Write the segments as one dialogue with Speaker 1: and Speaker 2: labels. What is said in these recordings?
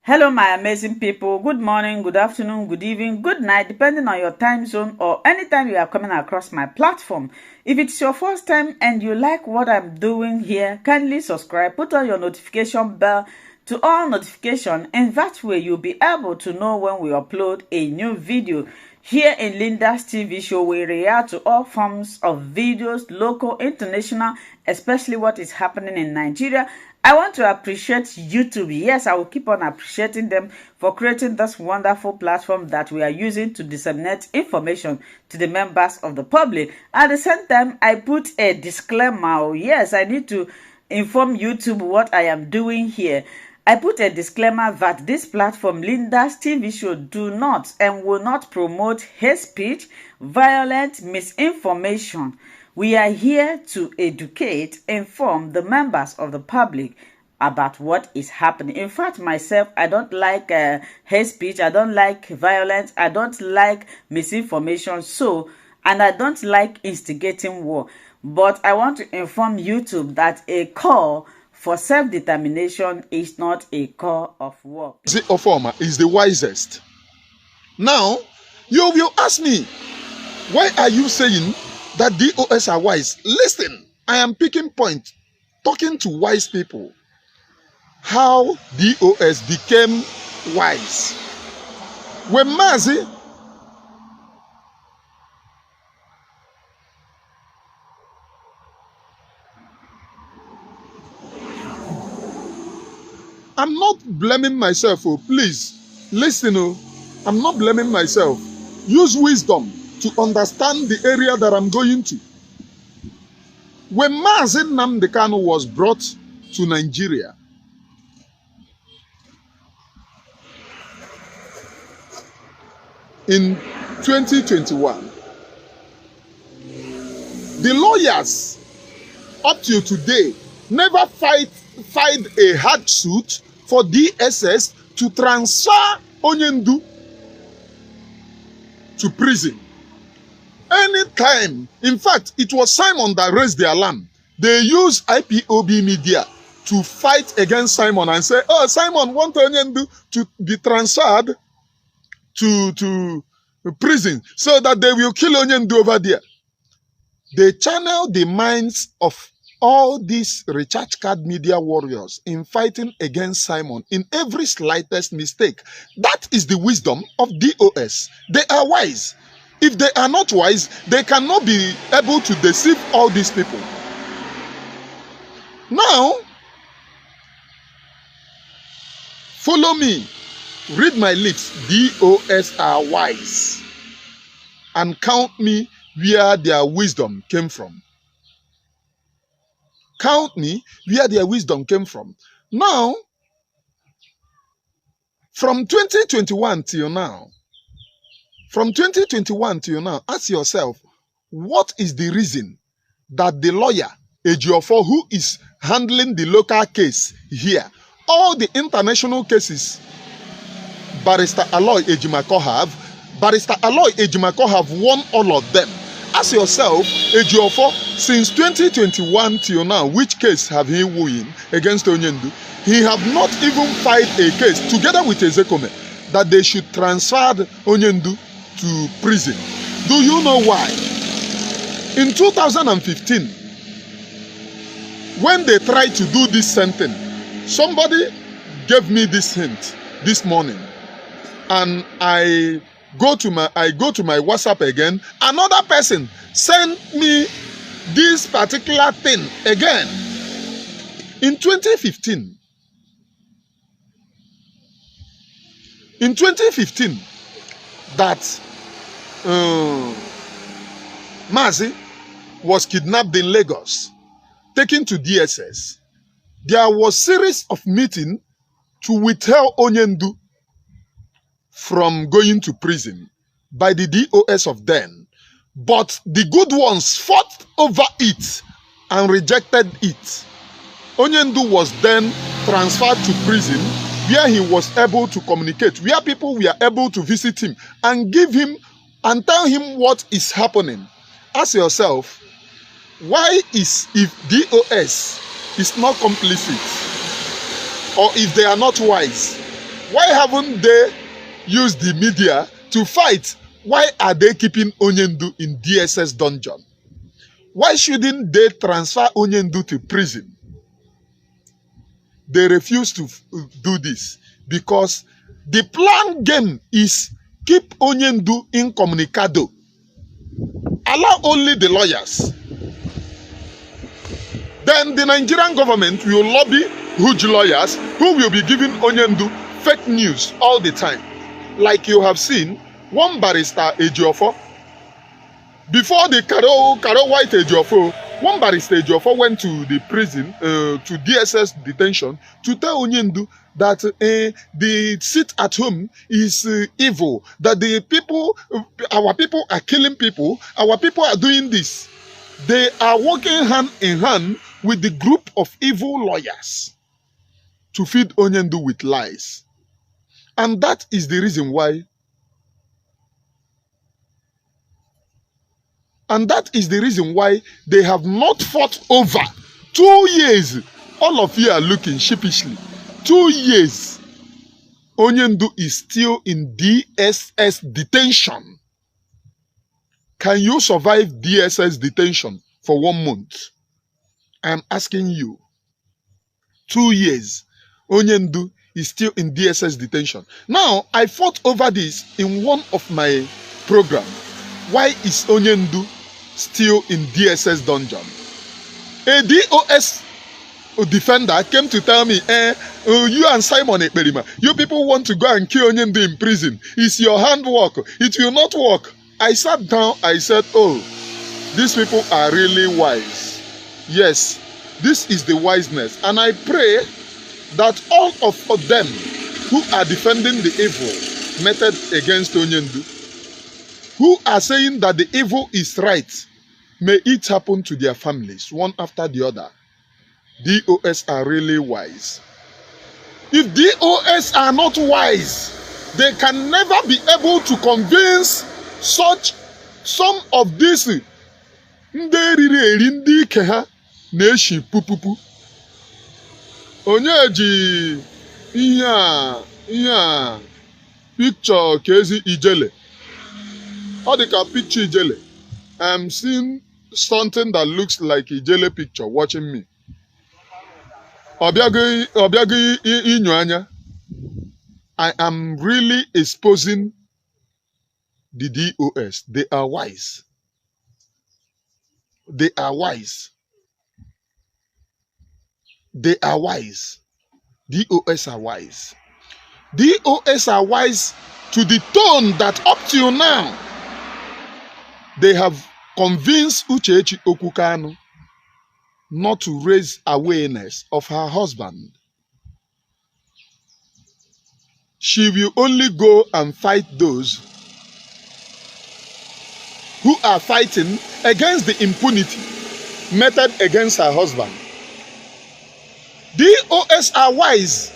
Speaker 1: Hello, my amazing people. Good morning, good afternoon, good evening, good night, depending on your time zone or anytime you are coming across my platform. If it's your first time and you like what I'm doing here, kindly subscribe, put on your notification bell to all notification, and that way you'll be able to know when we upload a new video. Here in Linda's TV show, we react to all forms of videos, local, international, especially what is happening in Nigeria. I want to appreciate YouTube. Yes, I will keep on appreciating them for creating this wonderful platform that we are using to disseminate information to the members of the public. At the same time, I put a disclaimer. Yes, I need to inform YouTube what I am doing here. I put a disclaimer that this platform, Linda's TV show, do not and will not promote hate speech, violence, misinformation. We are here to educate, inform the members of the public about what is happening. In fact, myself, I don't like hate speech, I don't like violence, I don't like misinformation, and I don't like instigating war. But I want to inform YouTube that a call for self-determination is not a call of war.
Speaker 2: The Oforma is the wisest. Now, you will ask me, why are you saying that DOS are wise? Listen, I am picking point, talking to wise people. How DOS became wise. When Mazi I'm not blaming myself, oh, please listen, oh, I'm not blaming myself. Use wisdom to understand the area that I'm going to. When Mazi Nnamdi Kanu was brought to Nigeria, in 2021, the lawyers up to today never filed a hard suit for DSS to transfer Onyendu to prison. Anytime, in fact, it was Simon that raised the alarm. They used IPOB media to fight against Simon and say, oh, Simon wants Onyendu to be transferred to prison so that they will kill Onyendu over there. They channel the minds of all these recharge card media warriors in fighting against Simon in every slightest mistake. That is the wisdom of DOS. They are wise. If they are not wise, they cannot be able to deceive all these people. Now, follow me. Read my lips. DOS are wise. And count me where their wisdom came from. Count me where their wisdom came from. Now, from 2021 till now, ask yourself, what is the reason that the lawyer, Ejiofor, who is handling the local case here, all the international cases, Barrister Aloy Ejimako have won all of them. Ask yourself, Ejiofor, since 2021 till now, which case have he won against Onyendu? He have not even filed a case together with SH0CK that they should transfer Onyendu to prison. Do you know why? In 2015, when they tried to do this same thing, somebody gave me this hint this morning, and I go to my WhatsApp again. Another person sent me this particular thing again. In 2015, that Mazi was kidnapped in Lagos, taken to DSS. There was series of meetings to withhold Onyendu from going to prison by the DOS of then. But the good ones fought over it and rejected it. Onyendu was then transferred to prison, where he was able to communicate, where people were able to visit him and give him and tell him what is happening. Ask yourself, why is, if DOS is not complicit, or if they are not wise, Why haven't they used the media to fight? Why are they keeping Onyendu in DSS dungeon? Why shouldn't they transfer Onyendu to prison? They refuse to do this because the plan game is keep Onyendu incommunicado. Allow only the lawyers. Then the Nigerian government will lobby huge lawyers who will be giving Onyendu fake news all the time. Like you have seen, one barrister, Ejiofor, before the Karo White Ejiofor, one barrister Ejiofor went to the prison, to DSS detention, to tell Onyendu that the sit at home is evil, that the people, our people are killing people, our people are doing this. They are working hand in hand with the group of evil lawyers to feed Onyendu with lies. And that is the reason why. And that is the reason why they have not fought over 2 years. All of you are looking sheepishly. 2 years. Onyendu is still in DSS detention. Can you survive DSS detention for 1 month? I am asking you. 2 years. Onyendu is still in DSS detention. Now, I fought over this in one of my programs. Why is Onyendu still in DSS dungeon? A DOS defender came to tell me, you and Simon Ekperima, you people want to go and kill Onyendu in prison. It's your handwork. It will not work. I sat down, I said, oh, these people are really wise. Yes, this is the wiseness. And I pray that all of them who are defending the evil method against Onyendu, who are saying that the evil is right, may it happen to their families, one after the other. DOS are really wise. If DOS are not wise, they can never be able to convince some of these onye ji ihe picture Kezi Ijele. All the picture Ijele. I'm seeing something that looks like Ijele picture watching me. Obiagi Inyanya. I am really exposing the DOS. They are wise. They are wise. They are wise. DOS are wise. DOS are wise to the tone that up till now, they have convinced Uchechi Okukanu not to raise awareness of her husband. She will only go and fight those who are fighting against the impunity method against her husband. DOS are wise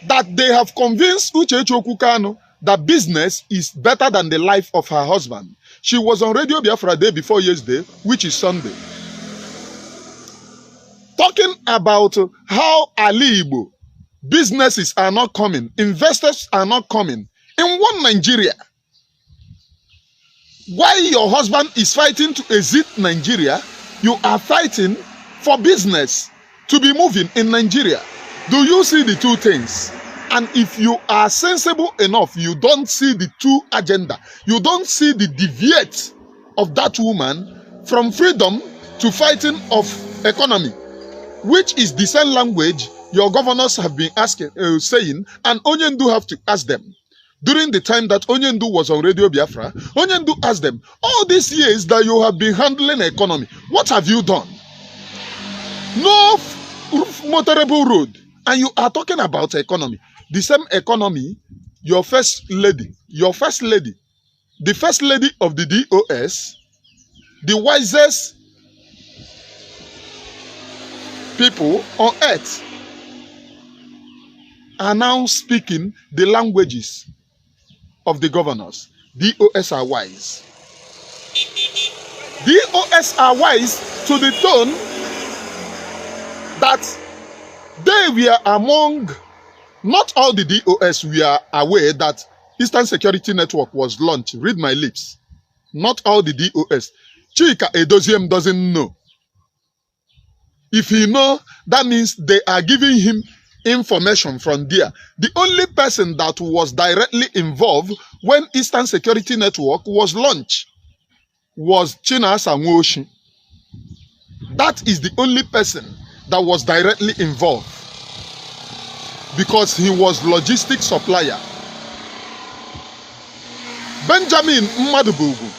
Speaker 2: that they have convinced Uchechi Okukanu that business is better than the life of her husband. She was on Radio Biafra day before yesterday, which is Sunday, talking about how Ali Igbo businesses are not coming, investors are not coming in one Nigeria. While your husband is fighting to exit Nigeria, you are fighting for business to be moving in Nigeria. Do you see the two things? And if you are sensible enough, you don't see the two agenda. You don't see the deviate of that woman from freedom to fighting of economy, which is the same language your governors have been asking, saying, and Onyendu have to ask them. During the time that Onyendu was on Radio Biafra, Onyendu asked them, all these years that you have been handling economy, what have you done? No motorable road. And you are talking about economy. The same economy, your first lady, the first lady of the DOS, the wisest people on earth, are now speaking the languages of the governors. DOS are wise. DOS are wise to the tone that they were among Not all the DOS were aware that Eastern Security Network was launched. Read my lips. Not all the DOS. Chika Edoziem doesn't know. If he know, that means they are giving him information from there. The only person that was directly involved when Eastern Security Network was launched was Chinasa Nwoshi. That is the only person that was directly involved because he was logistic supplier. Benjamin Mmadubugu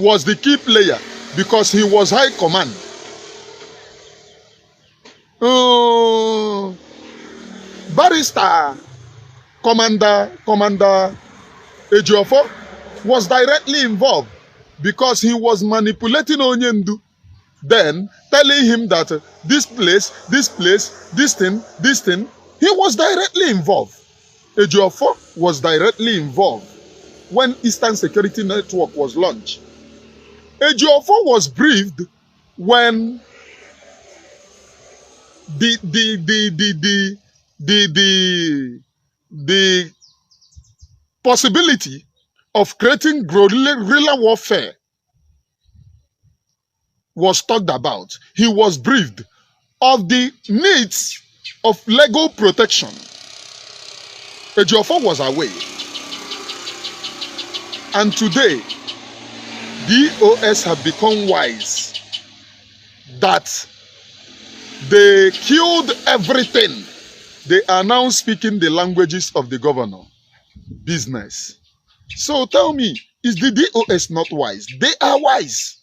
Speaker 2: was the key player because he was high command. Barrister Commander Ejiofor was directly involved because he was manipulating Onyendu, then telling him that this place, this thing, he was directly involved. Ejiofor was directly involved when Eastern Security Network was launched. Ejiofor was briefed when the possibility of creating guerrilla warfare was talked about. He was briefed of the needs of legal protection. Ejiofor was away. And today, DOS have become wise that they killed everything. They are now speaking the languages of the governor. Business. So tell me, is the DOS not wise? They are wise.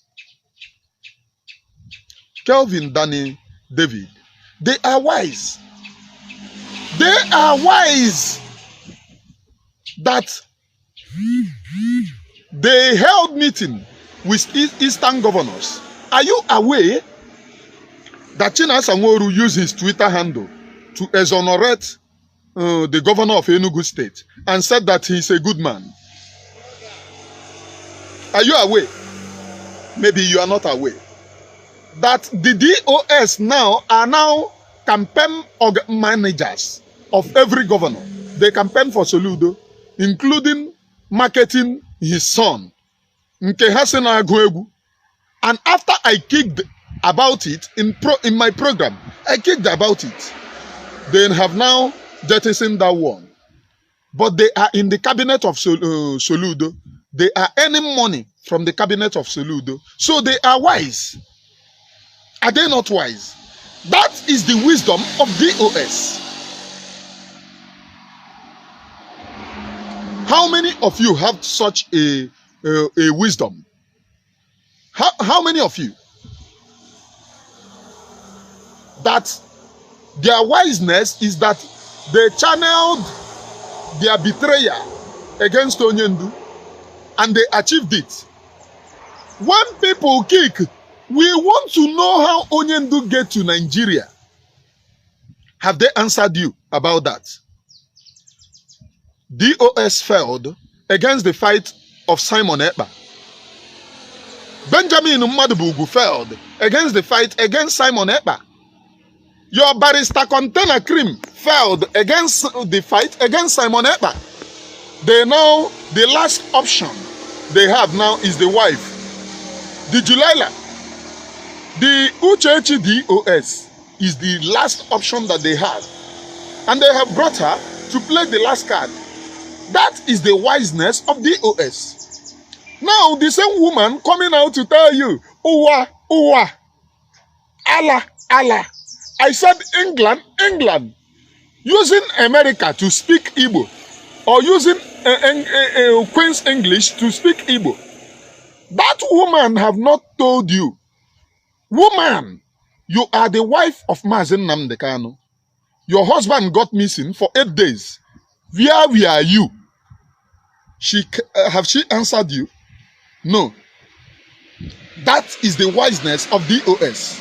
Speaker 2: Kelvin, Danny, David, they are wise. They are wise that they held meeting with Eastern governors. Are you aware that Chinasa Nworu used his Twitter handle to exonerate the governor of Enugu State and said that he is a good man? Are you aware? Maybe you are not aware that the DOS now are campaign managers of every governor. They campaign for Soludo, including marketing his son, Nke Hassan Agwegu. And after I kicked about it in my program, I kicked about it. They have now jettisoned that one. But they are in the cabinet of Soludo. They are earning money from the cabinet of Soludo. So they are wise. Are they not wise? That is the wisdom of DOS. How many of you have such a wisdom? How many of you? That their wiseness is that they channeled their betrayal against Onyendu and they achieved it. When people kick, we want to know how Onyendu get to Nigeria. Have they answered you about that? DOS failed against the fight of Simon Ekpa. Benjamin Mmadubugu failed against the fight against Simon Ekpa. Your barrister container cream failed against the fight against Simon Ekpa. They now, the last option they have now is the wife. The Julila. The Uchechi DOS is the last option that they have. And they have brought her to play the last card. That is the wiseness of DOS. Now, the same woman coming out to tell you, Uwa, Uwa, Allah, Allah. I said England, England. Using America to speak Igbo or using Queen's English to speak Igbo. That woman have not told you. Woman, you are the wife of Mazi Nnamdi Kanu. Your husband got missing for 8 days. Where are you? Have she answered you? No. That is the wiseness of DOS.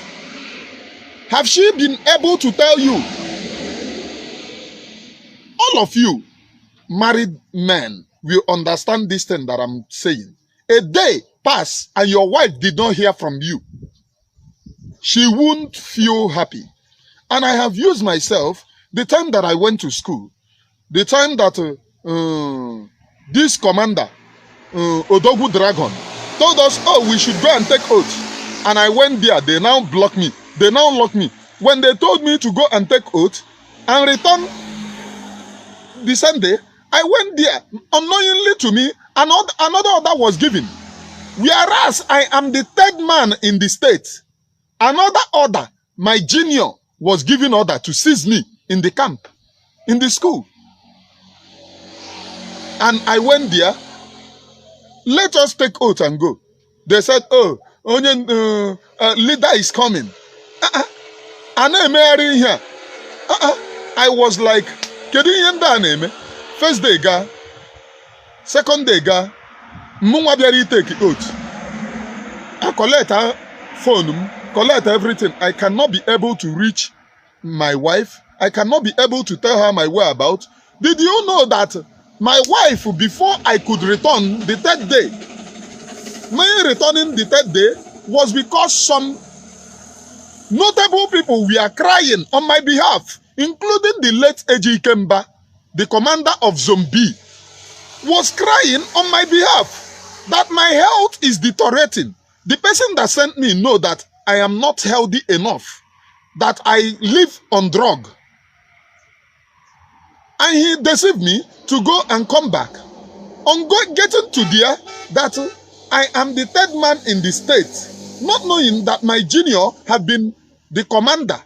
Speaker 2: Have she been able to tell you? All of you married men will understand this thing that I'm saying. A day passed and your wife did not hear from you. She won't feel happy. And I have used myself the time that I went to school, the time that this commander, Odogu Dragon, told us, oh, we should go and take oath. And I went there. They now blocked me. They now locked me. When they told me to go and take oath and return the Sunday, I went there. Unknowingly to me, another order was given. Whereas I am the third man in the state, another order, my junior was given order to seize me in the camp, in the school. And I went there. Let us take oath and go. They said, oh, leader is coming. I'm marrying here. I was like, first day, ga. Second day, ga. Take oath. I collect her phone, collect everything. I cannot be able to reach my wife. I cannot be able to tell her my whereabouts. Did you know that my wife, before I could return the third day, my returning the third day was because some notable people were crying on my behalf, including the late SH0CK, the commander of Zombie, was crying on my behalf that my health is deteriorating. The person that sent me know that I am not healthy enough, that I live on drug. And he deceived me to go and come back. On getting to there, that I am the third man in the state, not knowing that my junior had been the commander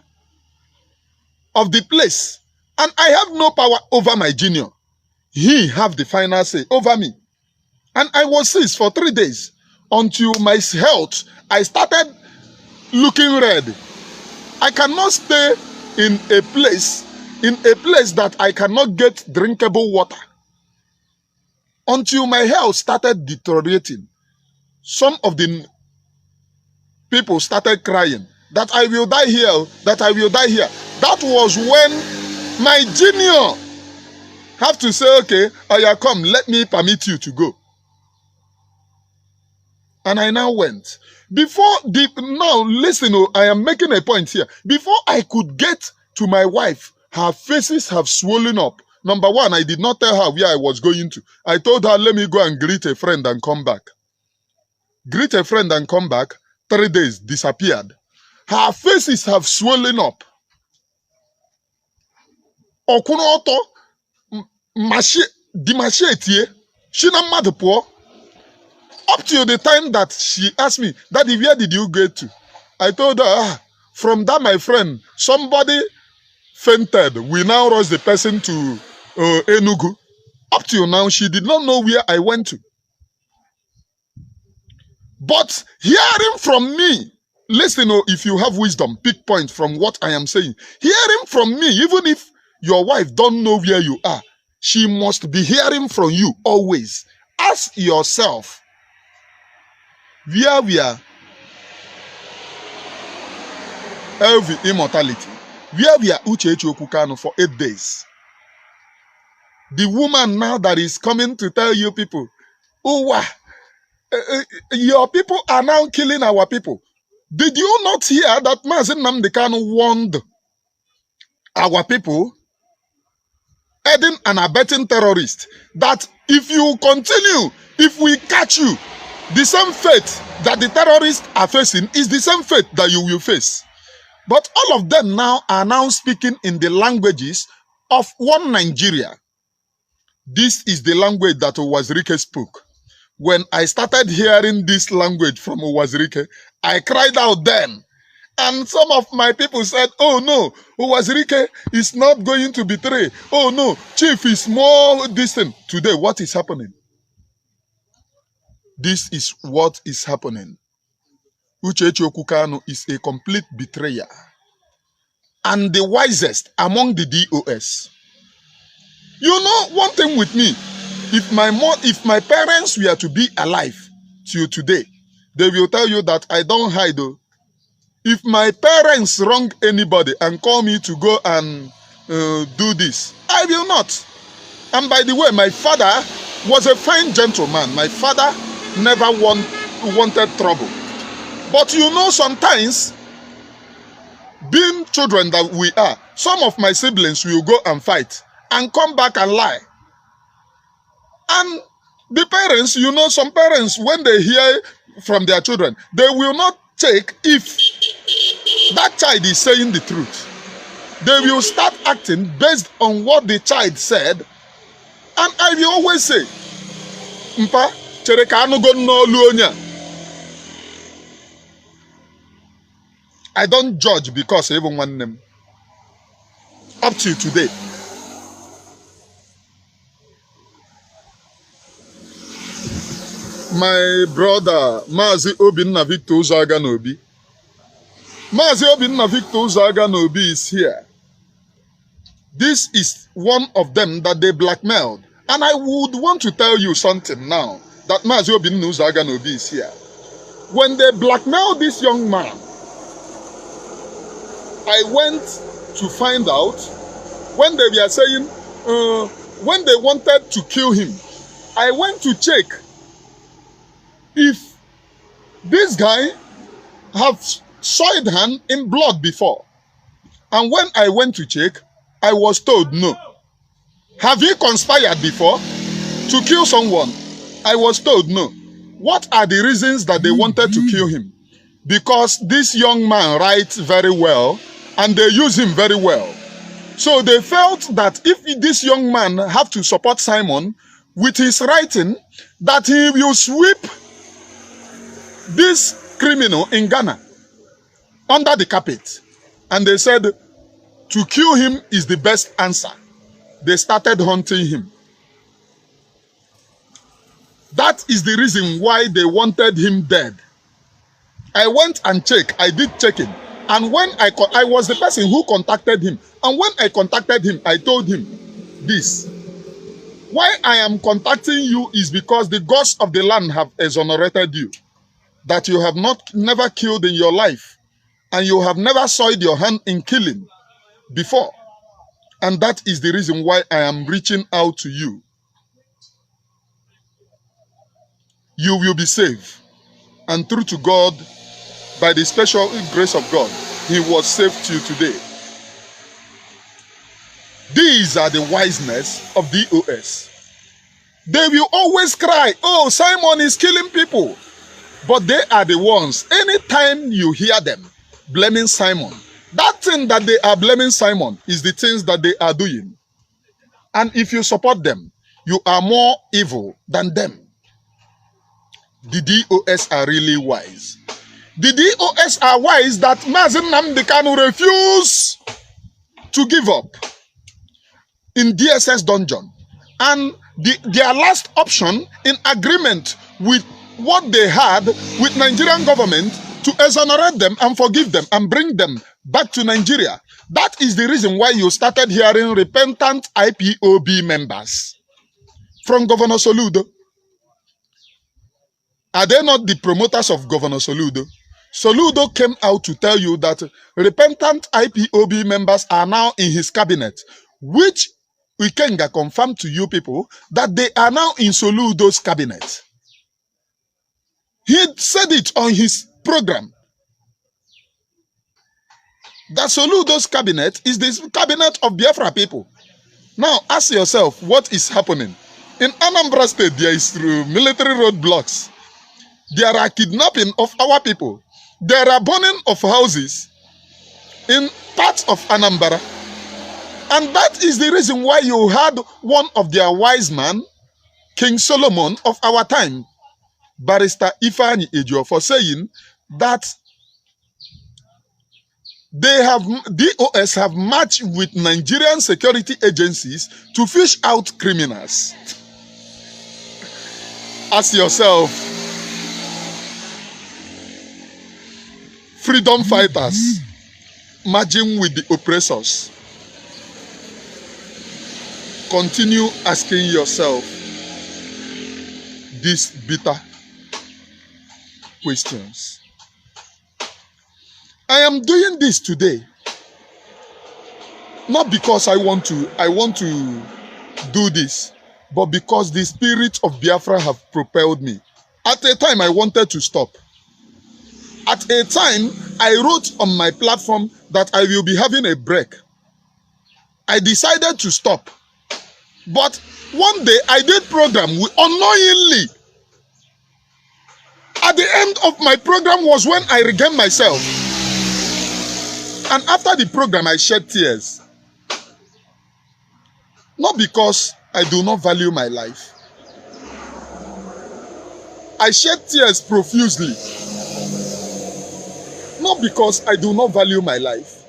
Speaker 2: of the place. And I have no power over my junior. He have the final say over me. And I was seized for 3 days until my health, I started looking red. I cannot stay in a place that I cannot get drinkable water until my health started deteriorating. Some of the people started crying that I will die here, that I will die here. That was when my junior have to say, okay, Aya, come, let me permit you to go. And I now went. Now listen, I am making a point here. Before I could get to my wife, her faces have swollen up. Number one, I did not tell her where I was going to. I told her, let me go and greet a friend and come back. Greet a friend and come back. 3 days, disappeared. Her faces have swollen up. Okunoto, dimashetie, shina madapo. Up till the time that she asked me, Daddy, where did you get to? I told her, from that, my friend, somebody fainted. We now rush the person to Enugu. Up till now, she did not know where I went to. But hearing from me, listen, if you have wisdom, pick point from what I am saying. Hearing from me, even if your wife don't know where you are, she must be hearing from you always. Ask yourself, where we are, every immortality, where we are SH0CK Kanu for 8 days. The woman now that is coming to tell you people, oh, your people are now killing our people. Did you not hear that Mazi Nnamdi Kanu warned our people, aiding and abetting terrorists, that if you continue, if we catch you, the same fate that the terrorists are facing is the same fate that you will face. But all of them now are now speaking in the languages of one Nigeria. This is the language that SH0CK spoke. When I started hearing this language from SH0CK, I cried out then. And some of my people said, oh no, SH0CK is not going to betray. Oh no, Chief is more distant. Today, what is happening? This is what is happening. SH0CK Kanu is a complete betrayer. And the wisest among the DOS. You know, one thing with me, if my parents were to be alive till today, they will tell you that I don't hide. If my parents wrong anybody and call me to go and do this, I will not. And by the way, my father was a fine gentleman. My father never wanted trouble. But you know, sometimes, being children that we are, Some of my siblings will go and fight and come back and lie. And the parents, you know, some parents, when they hear from their children, they will not take if that child is saying the truth. They will start acting based on what the child said. And I will always say, Mpa, chere ka anu go n'olu onye a. I don't judge because even one name. Up to today. My brother, Mazi Nnamdi Kanu. Mazi Nnamdi is here. This is one of them that they blackmailed. And I would want to tell you something now, that Mazi Nnamdi Kanu is here. When they blackmailed this young man, I went to find out when they were saying, when they wanted to kill him, I went to check if this guy have soiled hand in blood before. And when I went to check, I was told no. Have he conspired before to kill someone? I was told no. What are the reasons that they wanted to kill him? Because this young man writes very well and they use him very well. So they felt that if this young man have to support Simon with his writing, that he will sweep this criminal in Ghana under the carpet. And they said to kill him is the best answer. They started hunting him. That is the reason why they wanted him dead. I went and checked. I did checking. And when I was the person who contacted him. And when I contacted him, I told him this. Why I am contacting you is because the gods of the land have exonerated you. That you have never killed in your life. And you have never soiled your hand in killing before. And that is the reason why I am reaching out to you. You will be saved. And through to God, by the special grace of God, he was saved to you today. These are the wiseness of DOS. They will always cry, oh, Simon is killing people. But they are the ones, anytime you hear them blaming Simon, that thing that they are blaming Simon is the things that they are doing. And if you support them, you are more evil than them. The DOS are really wise. The DOS are wise that Mazi Nnamdi Kanu refused to give up in DSS dungeon. And their last option in agreement with what they had with Nigerian government to exonerate them and forgive them and bring them back to Nigeria. That is the reason why you started hearing repentant IPOB members from Governor Soludo. Are they not the promoters of Governor Soludo? Soludo came out to tell you that repentant IPOB members are now in his cabinet, which Ikenga confirmed to you people that they are now in Soludo's cabinet. He said it on his program that Soludo's cabinet is the cabinet of Biafra people. Now ask yourself what is happening. In Anambra State, there is military roadblocks. There are kidnapping of our people. There are burning of houses in parts of Anambra. And that is the reason why you had one of their wise men, King Solomon of our time, Barrister Ifeanyi Ejiofor, for saying that DOS have matched with Nigerian security agencies to fish out criminals. Ask yourself, freedom fighters merging with the oppressors. Continue asking yourself these bitter questions. I am doing this today not because I want to do this, but because the spirit of Biafra have propelled me. At a time I wanted to stop. At a time I wrote on my platform that I will be having a break I decided to stop. But one day I did program unknowingly. At the end of my program was when I regained myself. And after the program, I shed tears. Not because I do not value my life. I shed tears profusely. Not because I do not value my life.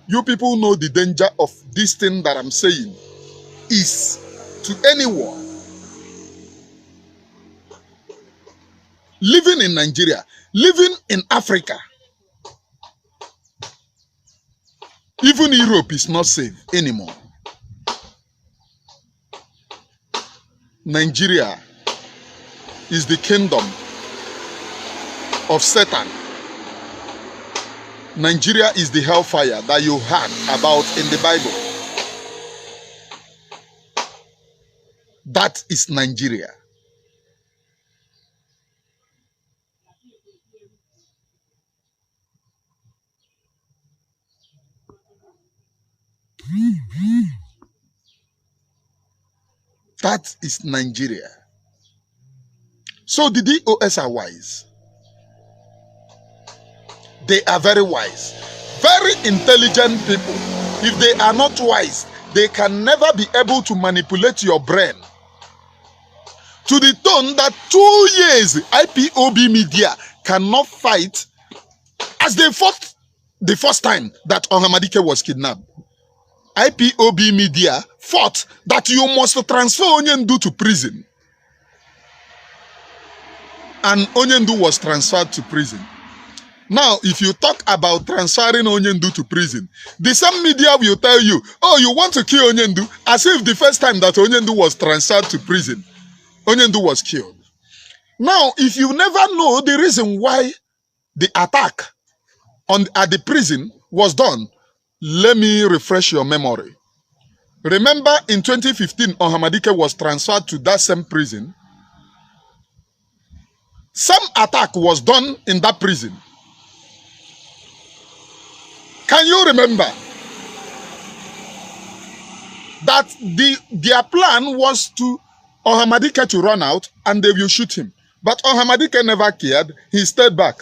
Speaker 2: You people know the danger of this thing that I'm saying is to anyone living in Nigeria, living in Africa. Even Europe is not safe anymore. Nigeria is the kingdom of Satan. Nigeria is the hellfire that you heard about in the Bible. That is Nigeria. That is Nigeria. So the DOS are wise. They are very wise. Very intelligent people. If they are not wise, they can never be able to manipulate your brain. To the tone that 2 years IPOB media cannot fight as they fought the first time that Ohamadike was kidnapped. IPOB media fought that you must transfer Onyendu to prison. And Onyendu was transferred to prison. Now, if you talk about transferring Onyendu to prison, the same media will tell you, oh, you want to kill Onyendu, as if the first time that Onyendu was transferred to prison, Onyendu was killed. Now, if you never know the reason why the attack at the prison was done, let me refresh your memory. Remember in 2015, Ohamadike was transferred to that same prison. Some attack was done in that prison. Can you remember that their plan was to Ohamadike to run out and they will shoot him? But Ohamadike never cared. He stayed back.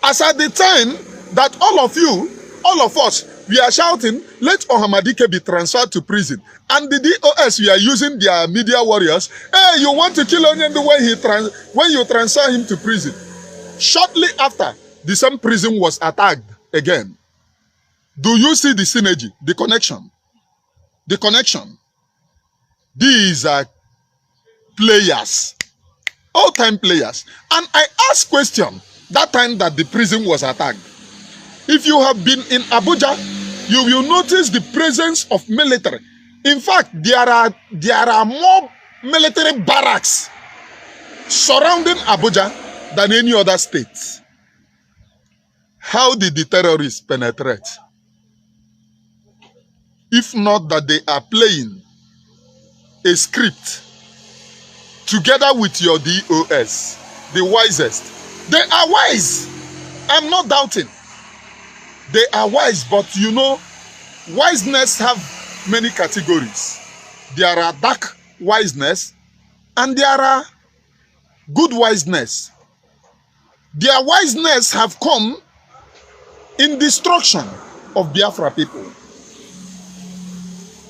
Speaker 2: As at the time that all of us, we are shouting, let Ohamadike be transferred to prison. And the DOS, we are using their media warriors. Hey, you want to kill Onyendu when you transfer him to prison. Shortly after, the same prison was attacked again. Do you see the synergy, the connection? The connection. These are players, all-time players. And I asked question that time that the prison was attacked. If you have been in Abuja, you will notice the presence of military. In fact, there are more military barracks surrounding Abuja than any other state. How did the terrorists penetrate? If not that they are playing a script together with your DOS, the wisest. They are wise. I'm not doubting. They are wise, but you know, wiseness have many categories. There are dark wiseness and there are good wiseness. Their wiseness have come in destruction of Biafra people.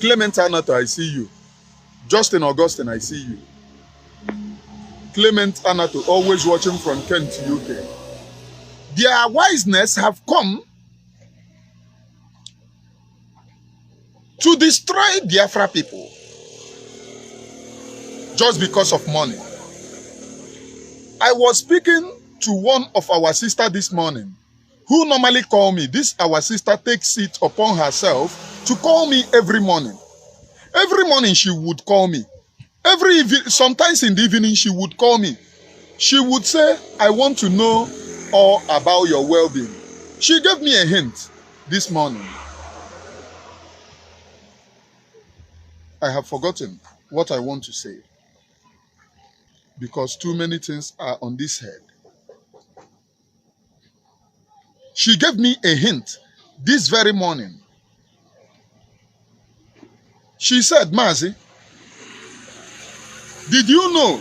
Speaker 2: Clement Anato, I see you. Justin Augustine, I see you. Clement Anato, always watching from Kent, UK. Their wiseness have come to destroy Biafra people just because of money. I was speaking to one of our sisters this morning who normally call me. This our sister takes it upon herself to call me every morning. Every morning she would call me. Sometimes in the evening she would call me. She would say, I want to know all about your well-being. She gave me a hint this morning. I have forgotten what I want to say because too many things are on this head. She gave me a hint this very morning She said, Mazi, did you know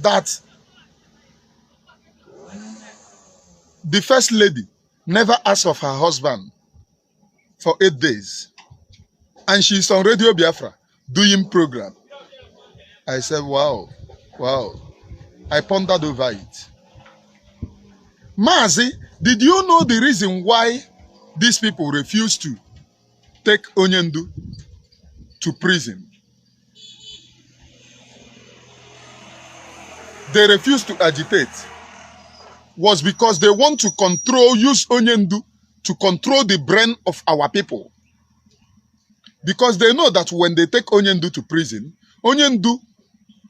Speaker 2: that the first lady never asked of her husband for 8 days? And she's on Radio Biafra doing program. I said, wow, wow. I pondered over it. Mazi, did you know the reason why these people refused to take Onyendu to prison? They refused to agitate was because they want to use Onyendu to control the brain of our people. Because they know that when they take Onyendu to prison, Onyendu,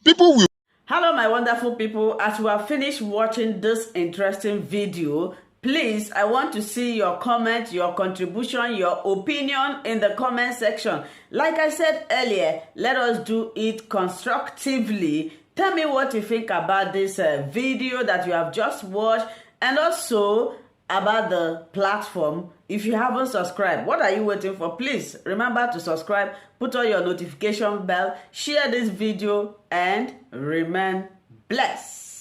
Speaker 2: people will...
Speaker 1: Hello, my wonderful people. As we have finished watching this interesting video, please, I want to see your comment, your contribution, your opinion in the comment section. Like I said earlier, let us do it constructively. Tell me what you think about this video that you have just watched, and also about the platform. If you haven't subscribed, what are you waiting for? Please remember to subscribe, put on your notification bell, share this video, and remain blessed.